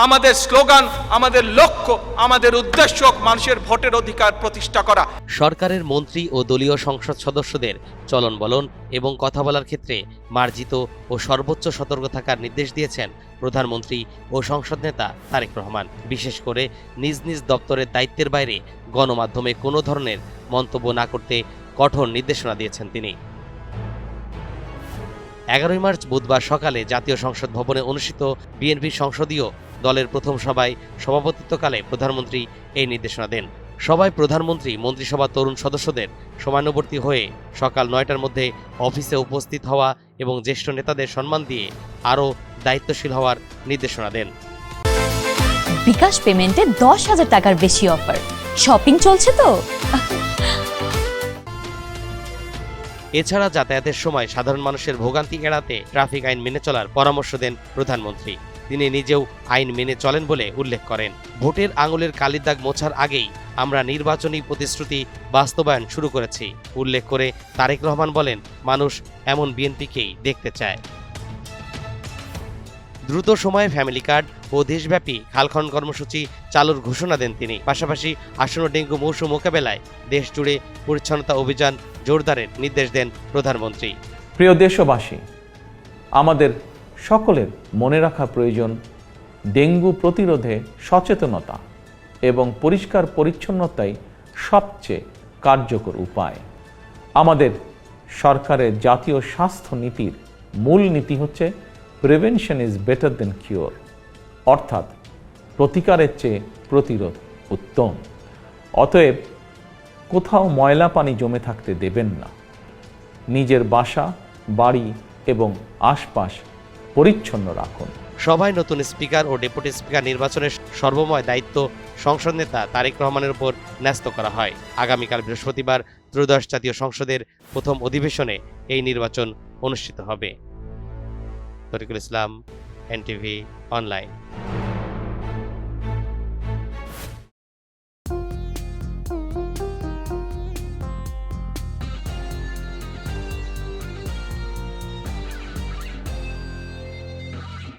আমাদের স্লোগান, আমাদের লক্ষ্য, আমাদের উদ্দেশ্য মানুষের ভোটের অধিকার প্রতিষ্ঠা করা। সরকারের মন্ত্রী ও দলীয় সংসদ সদস্যদের চলন বলন এবং কথা বলার ক্ষেত্রে মার্জিত ও সর্বোচ্চ সতর্ক থাকার নির্দেশ দিয়েছেন প্রধানমন্ত্রী ও সংসদ নেতা তারেক রহমান। বিশেষ করে নিজ নিজ দপ্তরের দায়িত্বের বাইরে গণমাধ্যমে কোনো ধরনের মন্তব্য না করতে কঠোর নির্দেশনা দিয়েছেন তিনি। 11 মার্চ বুধবার সকালে জাতীয় সংসদ ভবনে অনুষ্ঠিত বিএনপি সংসদীয় দলের প্রথম সভায় সভাপতিত্বকালে প্রধানমন্ত্রী এই নির্দেশনা দেন। সভায় প্রধানমন্ত্রী মন্ত্রিসভা তরুণ সদস্যদের সময়ানুবর্তী হয়ে সকাল 9টার মধ্যে অফিসে উপস্থিত হওয়া এবং জ্যেষ্ঠ নেতাদের সম্মান দিয়ে আরও দায়িত্বশীল হওয়ার নির্দেশনা দেন। বিকাশ পেমেন্টে 10,000 টাকার বেশি অফার, শপিং চলছে তো। এছাড়া যাতায়াতের সময় সাধারণ মানুষের ভোগান্তি এড়াতে ট্রাফিক আইন মেনে চলার পরামর্শ দেন প্রধানমন্ত্রী। তিনি নিজেও আইন মেনে চলেন বলে উল্লেখ করেন। ভোটের আঙুলের কালির দাগ মোছার আগেই আমরা নির্বাচনী প্রতিশ্রুতি বাস্তবায়ন শুরু করেছি উল্লেখ করে তারেক রহমান বলেন, মানুষ এমন বিএনপিকেই দেখতে চায়। দ্রুত সময়ে ফ্যামিলি কার্ড ও দেশব্যাপী খালখনন কর্মসূচি চালুর ঘোষণা দেন তিনি। পাশাপাশি আসন্ন ডেঙ্গু মৌসুম মোকাবেলায় দেশ জুড়ে পরিচ্ছন্নতা অভিযান জোরদারের নির্দেশ দেন প্রধানমন্ত্রী। প্রিয় দেশবাসী, আমাদের সকলের মনে রাখা প্রয়োজন ডেঙ্গু প্রতিরোধে সচেতনতা এবং পরিষ্কার পরিচ্ছন্নতাই সবচেয়ে কার্যকর উপায়। আমাদের সরকারের জাতীয় স্বাস্থ্য নীতির মূল নীতি হচ্ছে prevention is better then cure, অর্থাৎ প্রতিকারের চেয়ে প্রতিরোধ উত্তম। অতএব কোথাও ময়লা পানি জমে থাকতে দেবেন না। নিজের বাসা, বাড়ি এবং আশপাশ পরিচ্ছন্ন রাখুন। সভায় নতুন স্পিকার ও ডেপুটি স্পিকার নির্বাচনের সর্বময় দায়িত্ব সংসদ নেতা তারেক রহমানের উপর ন্যস্ত করা হয়। আগামীকাল বৃহস্পতিবার ত্রয়োদশ জাতীয় সংসদের প্রথম অধিবেশনে এই নির্বাচন অনুষ্ঠিত হবে। তরিকুল ইসলাম, এনটিভি অনলাইন।